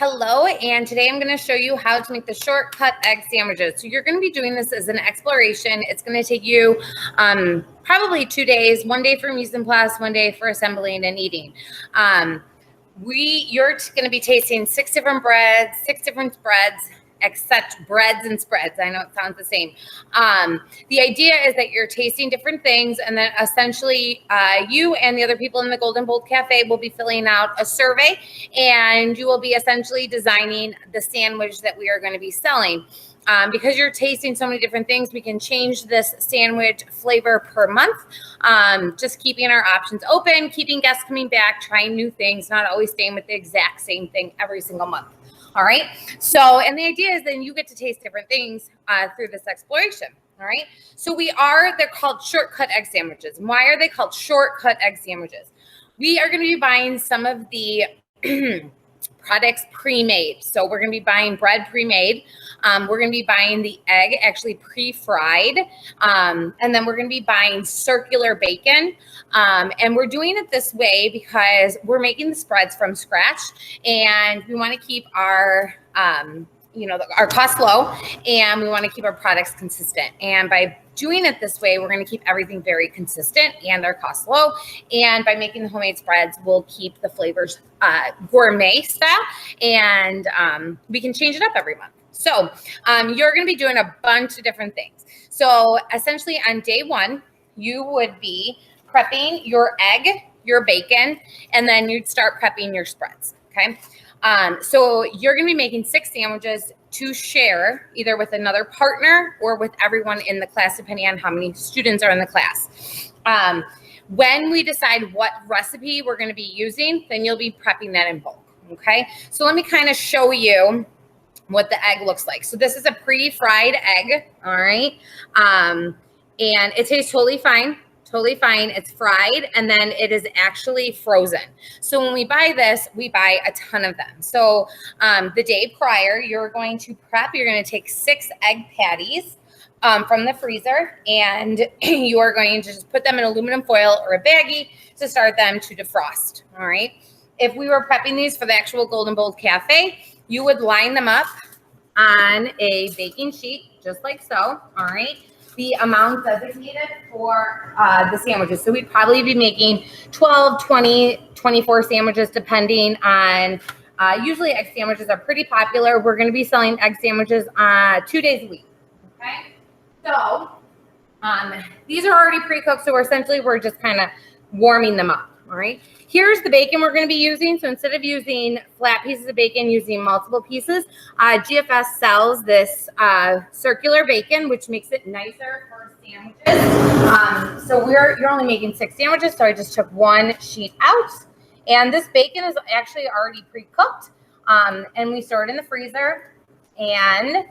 Hello, and today I'm going to show you how to make the shortcut egg sandwiches. So you're going to be doing this as an exploration. It's going to take you probably 2 days, 1 day for mise en place, 1 day for assembling and eating. You're going to be tasting 6 different breads, 6 different spreads, except breads and spreads. I know it sounds the same. The idea is that you're tasting different things, and then essentially you and the other people in the Golden Bold Cafe will be filling out a survey, and you will be essentially designing the sandwich that we are going to be selling. Because you're tasting so many different things, we can change this sandwich flavor per month. Just keeping our options open, keeping guests coming back, trying new things, not always staying with the exact same thing every single month. All right. So, and the idea is then you get to taste different things through this exploration. All right. So they're called shortcut egg sandwiches. And why are they called shortcut egg sandwiches? We are going to be buying some of the products pre-made. So we're going to be buying bread pre-made. We're going to be buying the egg actually pre-fried. And then we're going to be buying circular bacon. And we're doing it this way because we're making the spreads from scratch, and we want to keep our our costs low, and we want to keep our products consistent. And by doing it this way, we're going to keep everything very consistent and our costs low. And by making the homemade spreads, we'll keep the flavors gourmet style, and we can change it up every month. So you're going to be doing a bunch of different things. So essentially on day 1, you would be prepping your egg, your bacon, and then you'd start prepping your spreads. Okay. So you're going to be making 6 sandwiches to share either with another partner or with everyone in the class, depending on how many students are in the class. When we decide what recipe we're going to be using, then you'll be prepping that in bulk. Okay. So let me kind of show you what the egg looks like. So this is a pre-fried egg. All right. And it tastes totally fine. Totally fine. It's fried, and then it is actually frozen. So when we buy this, we buy a ton of them. So the day prior, you're going to prep. You're going to take 6 egg patties from the freezer, and you are going to just put them in aluminum foil or a baggie to start them to defrost. All right. If we were prepping these for the actual Golden Bold Cafe, you would line them up on a baking sheet, just like so. All right. The amount designated for the sandwiches. So we'd probably be making 12, 20, 24 sandwiches, depending on, usually egg sandwiches are pretty popular. We're going to be selling egg sandwiches 2 days a week. Okay. So these are already pre-cooked. So we're just kind of warming them up. All right. Here's the bacon we're going to be using. So instead of using flat pieces of bacon, using multiple pieces, GFS sells this circular bacon, which makes it nicer for sandwiches. So you're only making 6 sandwiches. So I just took 1 sheet out, and this bacon is actually already pre-cooked. And we store it in the freezer. And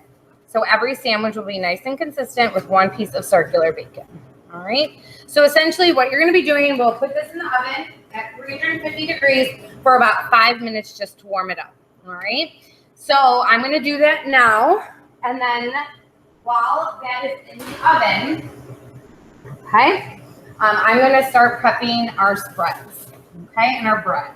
so every sandwich will be nice and consistent with 1 piece of circular bacon. All right. So essentially what you're going to be doing, we'll put this in the oven at 350 degrees for about 5 minutes just to warm it up. All right. So I'm going to do that now. And then while that is in the oven, okay, I'm going to start prepping our spreads, okay, and our bread.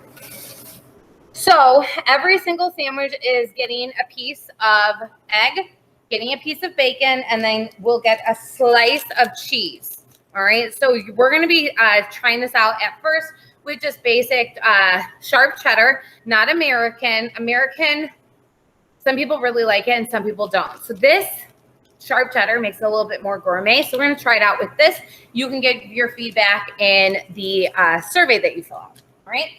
So every single sandwich is getting a piece of egg, getting a piece of bacon, and then we'll get a slice of cheese. All right, so we're going to be trying this out at first with just basic sharp cheddar, not American. American, some people really like it and some people don't. So this sharp cheddar makes it a little bit more gourmet. So we're going to try it out with this. You can get your feedback in the survey that you fill out. All right,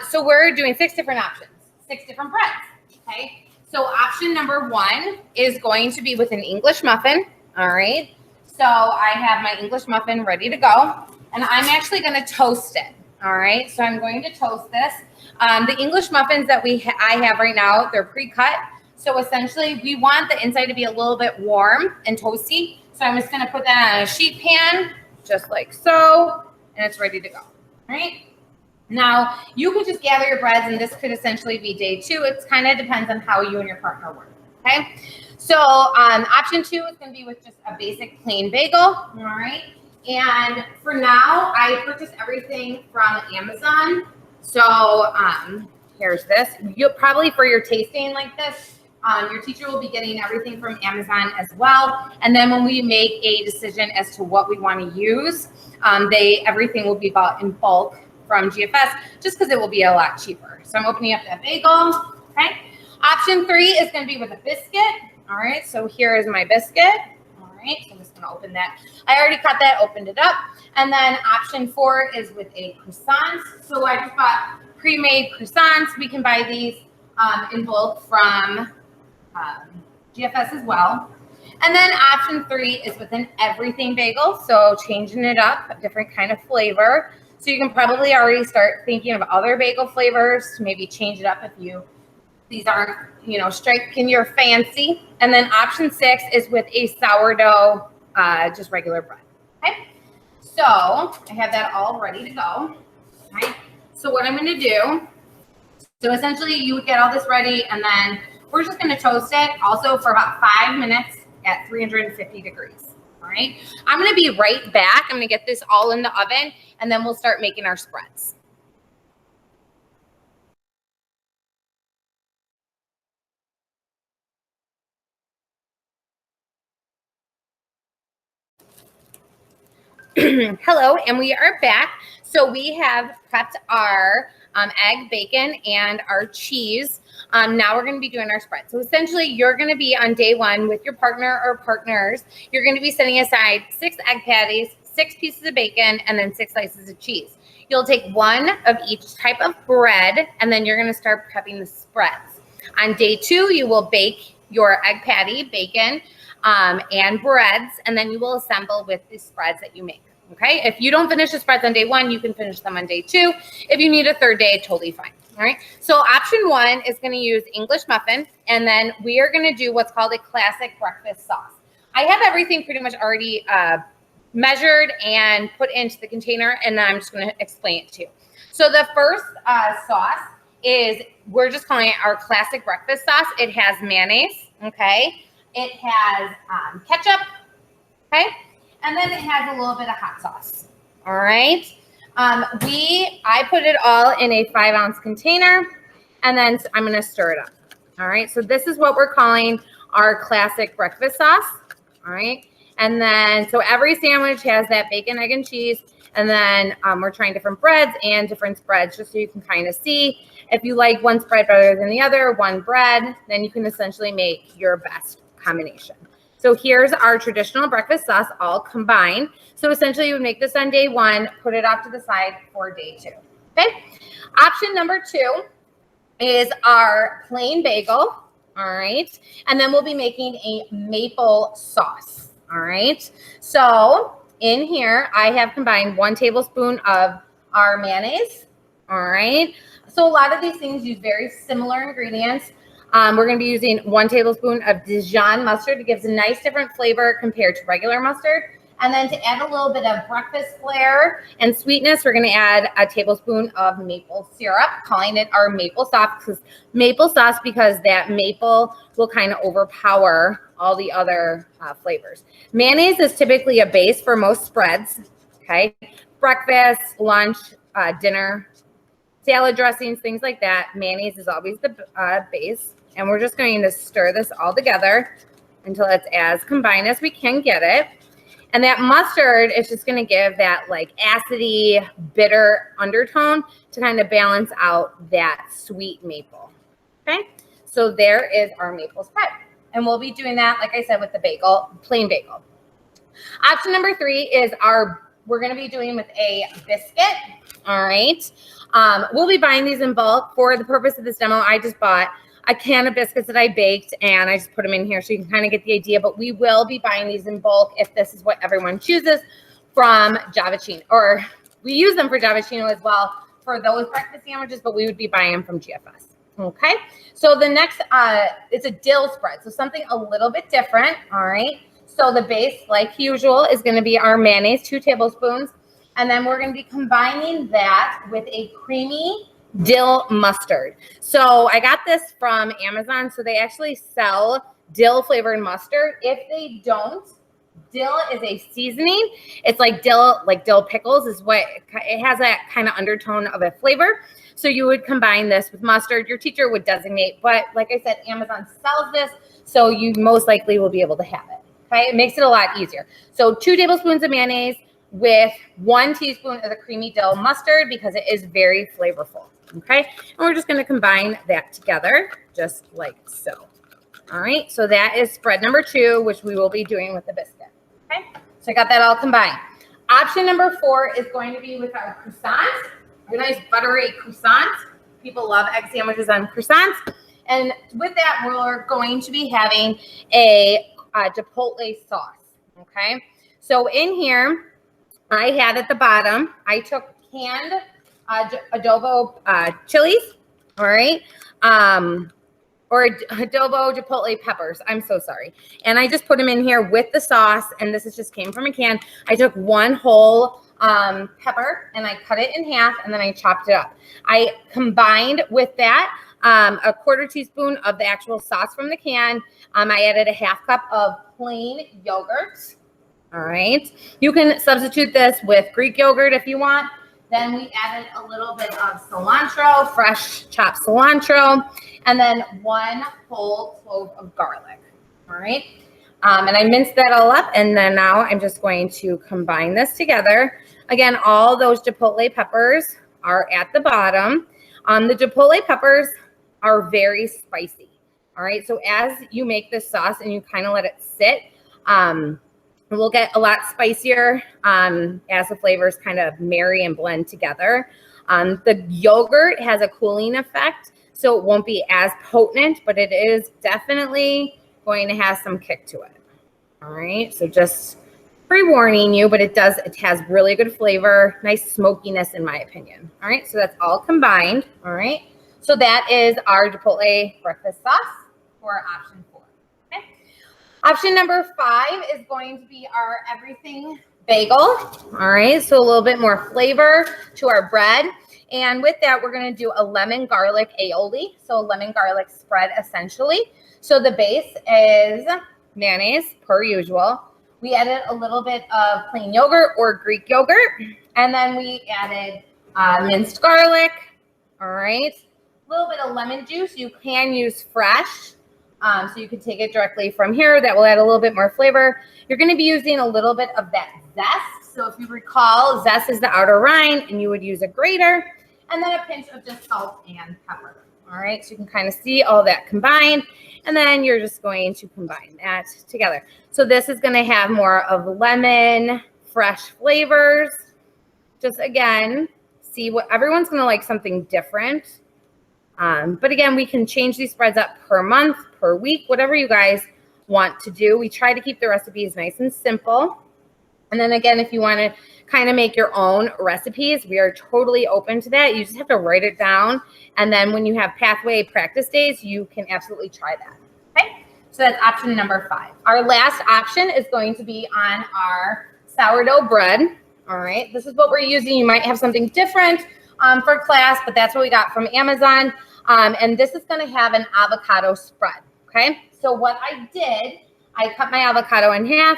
so we're doing 6 different options, 6 different breads. Okay, so option number 1 is going to be with an English muffin. All right. So I have my English muffin ready to go, and I'm actually going to toast it. All right. So I'm going to toast this. The English muffins that I have right now, they're pre-cut. So essentially we want the inside to be a little bit warm and toasty. So I'm just going to put that on a sheet pan, just like so, and it's ready to go. All right. Now you could just gather your breads, and this could essentially be day 2. It kind of depends on how you and your partner work. Okay. So option 2 is going to be with just a basic plain bagel. All right. And for now, I purchased everything from Amazon. So here's this. You'll probably, for your tasting like this, your teacher will be getting everything from Amazon as well. And then when we make a decision as to what we want to use, everything will be bought in bulk from GFS, just because it will be a lot cheaper. So I'm opening up that bagel. Okay. Option 3 is going to be with a biscuit. All right. So here is my biscuit. All right. So I'm just going to open that. I already cut that, opened it up. And then option 4 is with a croissant. So I just bought pre-made croissants. We can buy these in bulk from GFS as well. And then option 3 is with an everything bagel. So changing it up, a different kind of flavor. So you can probably already start thinking of other bagel flavors to maybe change it up if these aren't, striking your fancy. And then option 6 is with a sourdough, just regular bread. Okay. So I have that all ready to go. Okay. So what I'm going to do, so essentially you would get all this ready, and then we're just going to toast it also for about 5 minutes at 350 degrees. All right. I'm going to be right back. I'm going to get this all in the oven, and then we'll start making our spreads. Hello, and we are back. So we have prepped our egg, bacon, and our cheese. Now we're going to be doing our spread. So essentially, you're going to be on day 1 with your partner or partners. You're going to be setting aside 6 egg patties, 6 pieces of bacon, and then 6 slices of cheese. You'll take 1 of each type of bread, and then you're going to start prepping the spreads. On day 2, you will bake your egg patty, bacon, and breads, and then you will assemble with the spreads that you make. Okay. If you don't finish the spreads on day 1, you can finish them on day 2. If you need a 3rd day, totally fine. All right. So option 1 is going to use English muffin. And then we are going to do what's called a classic breakfast sauce. I have everything pretty much already measured and put into the container. And then I'm just going to explain it to you. So the first sauce is, we're just calling it our classic breakfast sauce. It has mayonnaise. Okay. It has ketchup. Okay. And then it has a little bit of hot sauce. All right. I put it all in a 5-ounce container, and then I'm going to stir it up. All right. So this is what we're calling our classic breakfast sauce. All right. And then, so every sandwich has that bacon, egg, and cheese. And then we're trying different breads and different spreads, just so you can kind of see if you like one spread better than the other, one bread, then you can essentially make your best combination. So here's our traditional breakfast sauce all combined. So essentially you would make this on day 1, put it off to the side for day 2. Okay. Option number 2 is our plain bagel. All right. And then we'll be making a maple sauce. All right. So in here, I have combined 1 tablespoon of our mayonnaise. All right. So a lot of these things use very similar ingredients. We're going to be using 1 tablespoon of Dijon mustard. It gives a nice different flavor compared to regular mustard. And then to add a little bit of breakfast flair and sweetness, we're going to add a tablespoon of maple syrup, calling it our maple sauce, because that maple will kind of overpower all the other flavors. Mayonnaise is typically a base for most spreads. Okay. Breakfast, lunch, dinner, salad dressings, things like that. Mayonnaise is always the base. And we're just going to stir this all together until it's as combined as we can get it. And that mustard is just going to give that like acidy, bitter undertone to kind of balance out that sweet maple. Okay. So there is our maple spread. And we'll be doing that, like I said, with the bagel, plain bagel. Option number 3 is we're going to be doing with a biscuit. All right. We'll be buying these in bulk. For the purpose of this demo, I just bought a can of biscuits that I baked, and I just put them in here so you can kind of get the idea. But we will be buying these in bulk if this is what everyone chooses from Giavicino. Or we use them for Giavicino as well for those breakfast sandwiches, but we would be buying them from GFS. Okay. So the next, it's a dill spread. So something a little bit different. All right. So the base, like usual, is going to be our mayonnaise, 2 tablespoons. And then we're going to be combining that with a creamy dill mustard. So I got this from Amazon. So they actually sell dill flavored mustard. If they don't, Dill is a seasoning. It's like dill pickles is what it has, that kind of undertone of a flavor. So you would combine this with mustard. Your teacher would designate, but like I said, Amazon sells this, so you most likely will be able to have it. Okay, it makes it a lot easier. So 2 tablespoons of mayonnaise with 1 teaspoon of the creamy dill mustard because it is very flavorful. Okay, and we're just going to combine that together just like so. All right, so that is spread number 2, which we will be doing with the biscuit. Okay, so I got that all combined. Option number 4 is going to be with our croissants. A nice buttery croissant. People love egg sandwiches on croissants. And with that, we're going to be having a chipotle sauce. Okay, so in here, I had at the bottom, I took canned adobo chilies, all right, or adobo chipotle peppers. I'm so sorry. And I just put them in here with the sauce, and this just came from a can. I took 1 whole pepper and I cut it in half, and then I chopped it up. I combined with that a 1/4 teaspoon of the actual sauce from the can. I added a 1/2 cup of plain yogurt. All right. You can substitute this with Greek yogurt if you want. Then we added a little bit of cilantro, fresh chopped cilantro, and then 1 whole clove of garlic. All right. And I minced that all up, and then now I'm just going to combine this together. Again, all those chipotle peppers are at the bottom. The chipotle peppers are very spicy. All right. So as you make this sauce and you kind of let it sit, it will get a lot spicier as the flavors kind of marry and blend together. The yogurt has a cooling effect, so it won't be as potent, but it is definitely going to have some kick to it. All right, so just pre-warning you, but it has really good flavor, nice smokiness in my opinion. All right, so that's all combined. All right, so that is our chipotle breakfast sauce for option 4. Okay. Option number 5 is going to be our everything bagel. All right, so a little bit more flavor to our bread. And with that, we're going to do a lemon garlic aioli. So a lemon garlic spread essentially. So the base is mayonnaise per usual. We added a little bit of plain yogurt or Greek yogurt. And then we added minced garlic. All right, a little bit of lemon juice. You can use fresh. So you can take it directly from here. That will add a little bit more flavor. You're going to be using a little bit of that zest. So if you recall, zest is the outer rind, and you would use a grater, and then a pinch of just salt and pepper. All right, so you can kind of see all that combined, and then you're just going to combine that together. So this is going to have more of lemon, fresh flavors. Just again, see what everyone's going to like something different. But again, we can change these spreads up per month, per week, whatever you guys want to do. We try to keep the recipes nice and simple. And then again, if you want to kind of make your own recipes, we are totally open to that. You just have to write it down. And then when you have Pathway practice days, you can absolutely try that. Okay, so that's option number 5. Our last option is going to be on our sourdough bread. All right, this is what we're using. You might have something different for class, but that's what we got from Amazon. And this is going to have an avocado spread. Okay, so what I did, I cut my avocado in half.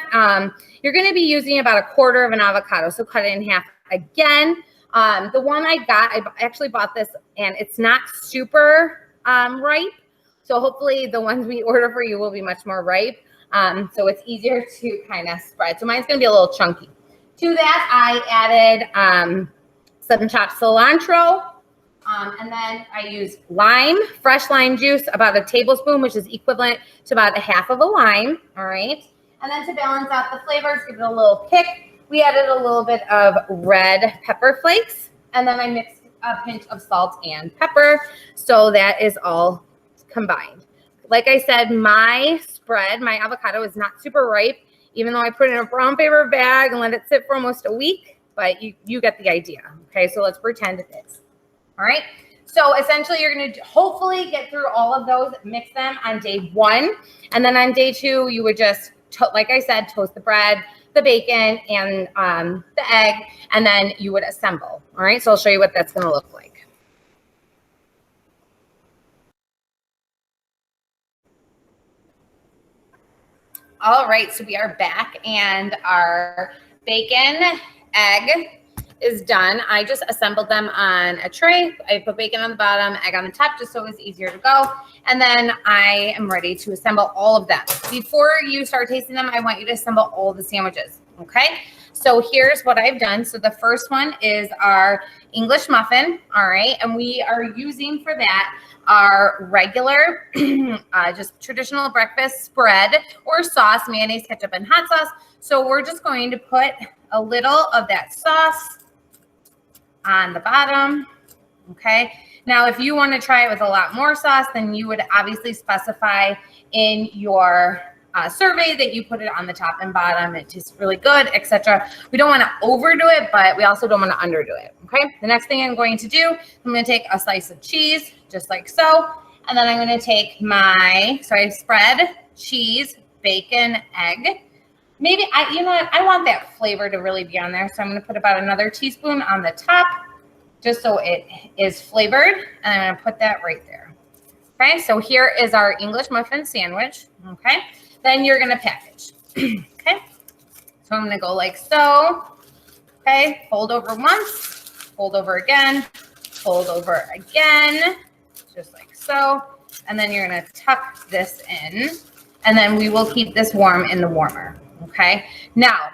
You're going to be using about 1/4 of an avocado, so cut it in half again. The one I got, I actually bought this, and it's not super ripe. So hopefully the ones we order for you will be much more ripe. So it's easier to kind of spread. So mine's going to be a little chunky. To that, I added some chopped cilantro. And then I use lime, fresh lime juice, about a tablespoon, which is equivalent to about 1/2 of a lime. All right. And then to balance out the flavors, give it a little kick, we added a little bit of red pepper flakes. And then I mixed a pinch of salt and pepper. So that is all combined. Like I said, my spread, my avocado is not super ripe, even though I put it in a brown paper bag and let it sit for almost a week. But you get the idea. Okay. So let's pretend it is. All right, so essentially you're going to hopefully get through all of those, mix them on day 1. And then on day 2, you would just, like I said, toast the bread, the bacon, and the egg, and then you would assemble. All right, so I'll show you what that's going to look like. All right, so we are back and our bacon egg is done. I just assembled them on a tray. I put bacon on the bottom, egg on the top, just so it was easier to go. And then I am ready to assemble all of them. Before you start tasting them, I want you to assemble all the sandwiches, okay? So here's what I've done. So the first one is our English muffin, all right? And we are using for that our regular, just traditional breakfast spread or sauce, mayonnaise, ketchup, and hot sauce. So we're just going to put a little of that sauce on the bottom, okay? Now, if you want to try it with a lot more sauce, then you would obviously specify in your survey that you put it on the top and bottom. It tastes really good, etc. We don't want to overdo it, but we also don't want to underdo it, okay? The next thing I'm going to do, I'm going to take a slice of cheese, just like so, and then I'm going to take my, so I spread cheese, bacon, egg. Maybe, you know what, I want that flavor to really be on there, so I'm going to put about another teaspoon on the top, just so it is flavored, and I'm going to put that right there. Okay, so here is our English muffin sandwich, okay? Then you're going to package, okay? So I'm going to go like so, okay? Fold over once, fold over again, fold over again, just like so. And then you're going to tuck this in, and then we will keep this warm in the warmer, okay? Now,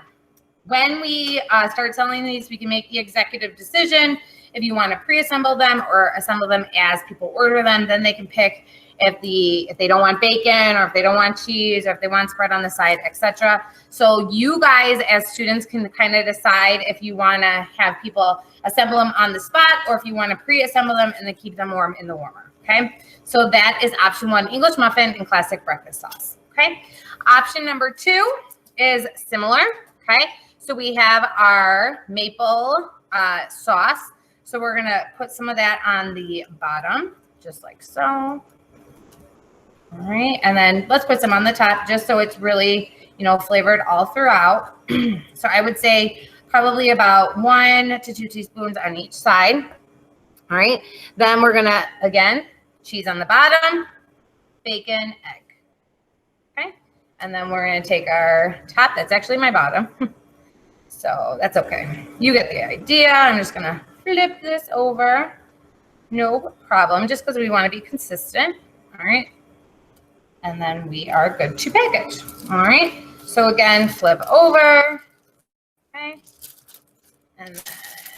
when we start selling these, we can make the executive decision. If you want to pre-assemble them or assemble them as people order them, then they can pick if they don't want bacon or if they don't want cheese or if they want spread on the side, etc. So you guys as students can kind of decide if you want to have people assemble them on the spot or if you want to pre-assemble them and then keep them warm in the warmer, okay? So that is option one, English muffin and classic breakfast sauce, okay? Option number two is similar, okay? So we have our maple sauce. So we're going to put some of that on the bottom, just like so. All right, and then let's put some on the top just so it's really, you know, flavored all throughout. So I would say probably about 1 to 2 teaspoons on each side. All right, then we're going to, again, cheese on the bottom, bacon, egg. Okay, and then we're going to take our top. That's actually my bottom. So that's okay. You get the idea. I'm just going to flip this over. No problem, just because we want to be consistent. All right. And then we are good to package. All right. So again, flip over. Okay. And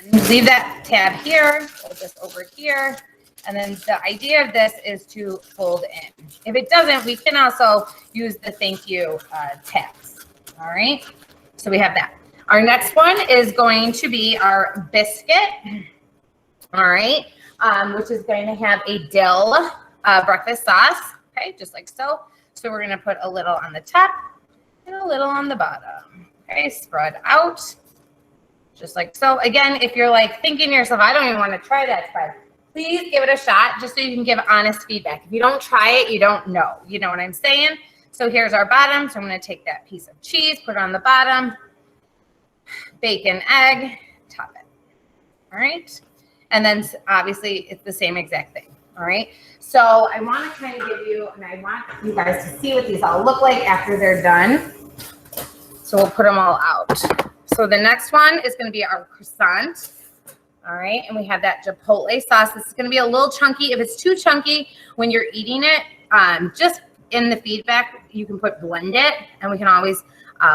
then leave that tab here. Fold this over here. And then the idea of this is to fold in. If it doesn't, we can also use the thank you tabs. All right. So we have that. Our next one is going to be our biscuit. All right. Which is going to have a dill breakfast sauce. Okay, just like so. So we're going to put a little on the top and a little on the bottom. Okay, spread out, just like so. Again, if you're like thinking to yourself, I don't even want to try that spread, please give it a shot just so you can give honest feedback. If you don't try it, you don't know. You know what I'm saying? So here's our bottom. So I'm going to take that piece of cheese, put it on the bottom, bacon, egg, top it. All right. And then obviously it's the same exact thing. All right. So I want to kind of give you, and I want you guys to see what these all look like after they're done. So we'll put them all out. So the next one is going to be our croissant. All right. And we have that chipotle sauce. This is going to be a little chunky. If it's too chunky when you're eating it, just in the feedback, you can put blend it, and we can always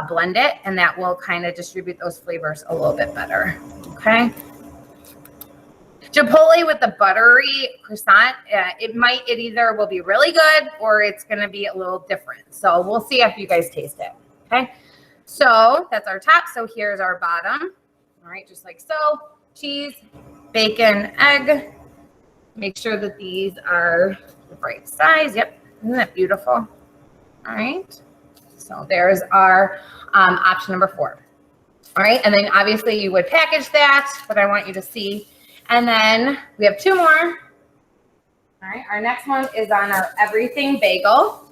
blend it, and that will kind of distribute those flavors a little bit better. Okay. Chipotle with the buttery croissant, it either will be really good or it's going to be a little different. So we'll see if you guys taste it. Okay. So that's our top. So here's our bottom. All right. Just like so. Cheese, bacon, egg. Make sure that these are the right size. Yep. Isn't that beautiful? All right. So there's our option number 4. All right. And then obviously you would package that, but I want you to see. And then we have 2 more. All right. Our next one is on our everything bagel.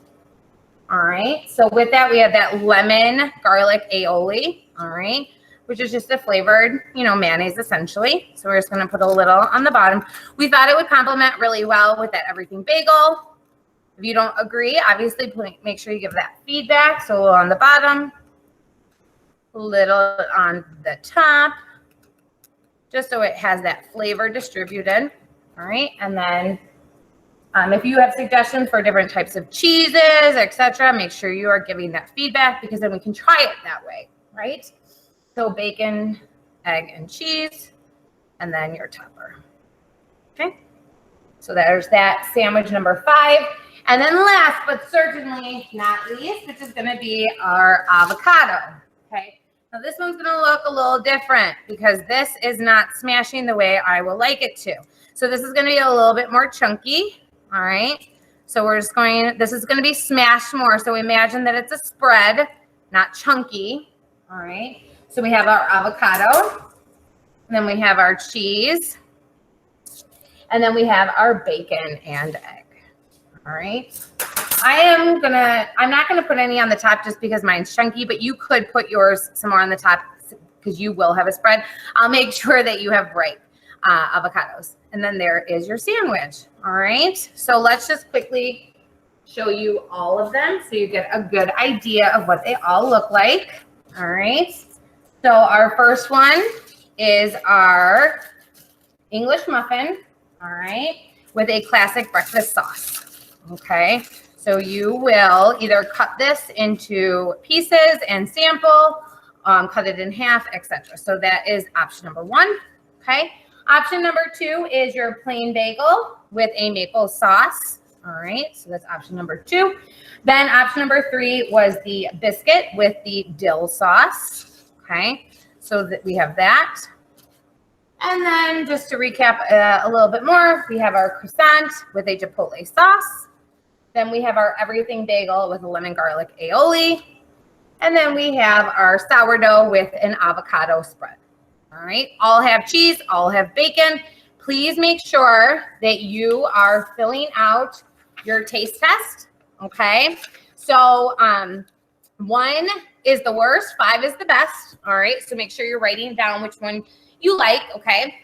All right. So with that, we have that lemon garlic aioli. All right. Which is just a flavored, mayonnaise essentially. So we're just going to put a little on the bottom. We thought it would complement really well with that everything bagel. If you don't agree, obviously make sure you give that feedback. So on the bottom, a little on the top, just so it has that flavor distributed. All right, and then if you have suggestions for different types of cheeses, etc., make sure you are giving that feedback, because then we can try it that way, right? So bacon, egg, and cheese, and then your topper. Okay, so there's that sandwich number 5. And then last but certainly not least, which is going to be our avocado. Okay, now this one's going to look a little different because this is not smashing the way I will like it to. So this is going to be a little bit more chunky. All right, so we're just going, this is going to be smashed more. So imagine that it's a spread, not chunky. All right, so we have our avocado, and then we have our cheese, and then we have our bacon and egg. All right, I'm not gonna put any on the top just because mine's chunky, but you could put yours somewhere on the top because you will have a spread. I'll make sure that you have ripe avocados. And then there is your sandwich. All right, so let's just quickly show you all of them so you get a good idea of what they all look like. All right, so our first one is our English muffin, all right, with a classic breakfast sauce. Okay, so you will either cut this into pieces and sample, cut it in half, etc. So that is option number 1. Okay, option number 2 is your plain bagel with a maple sauce. All right, so that's option number 2. Then option number 3 was the biscuit with the dill sauce. Okay, so that we have that. And then just to recap a little bit more, we have our croissant with a chipotle sauce. Then we have our everything bagel with a lemon garlic aioli. And then we have our sourdough with an avocado spread. All right, all have cheese, all have bacon. Please make sure that you are filling out your taste test, okay? So 1 is the worst, 5 is the best, all right? So make sure you're writing down which one you like, okay?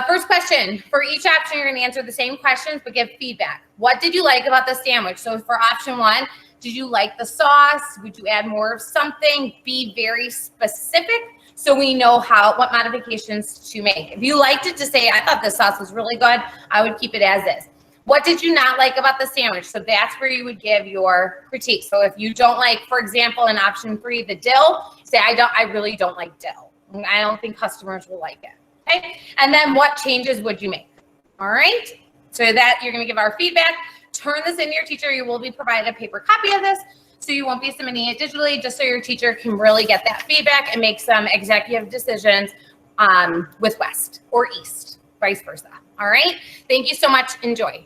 First question, for each option, you're gonna answer the same questions, but give feedback. What did you like about the sandwich? So for option 1, did you like the sauce? Would you add more of something? Be very specific so we know what modifications to make. If you liked it, to say, I thought this sauce was really good, I would keep it as is. What did you not like about the sandwich? So that's where you would give your critique. So if you don't like, for example, in option 3, the dill, say, I really don't like dill. I don't think customers will like it. Okay, and then what changes would you make? All right, so that you're going to give our feedback. Turn this into your teacher. You will be provided a paper copy of this, so you won't be submitting it digitally, just so your teacher can really get that feedback and make some executive decisions with West or East, vice versa. All right, thank you so much. Enjoy.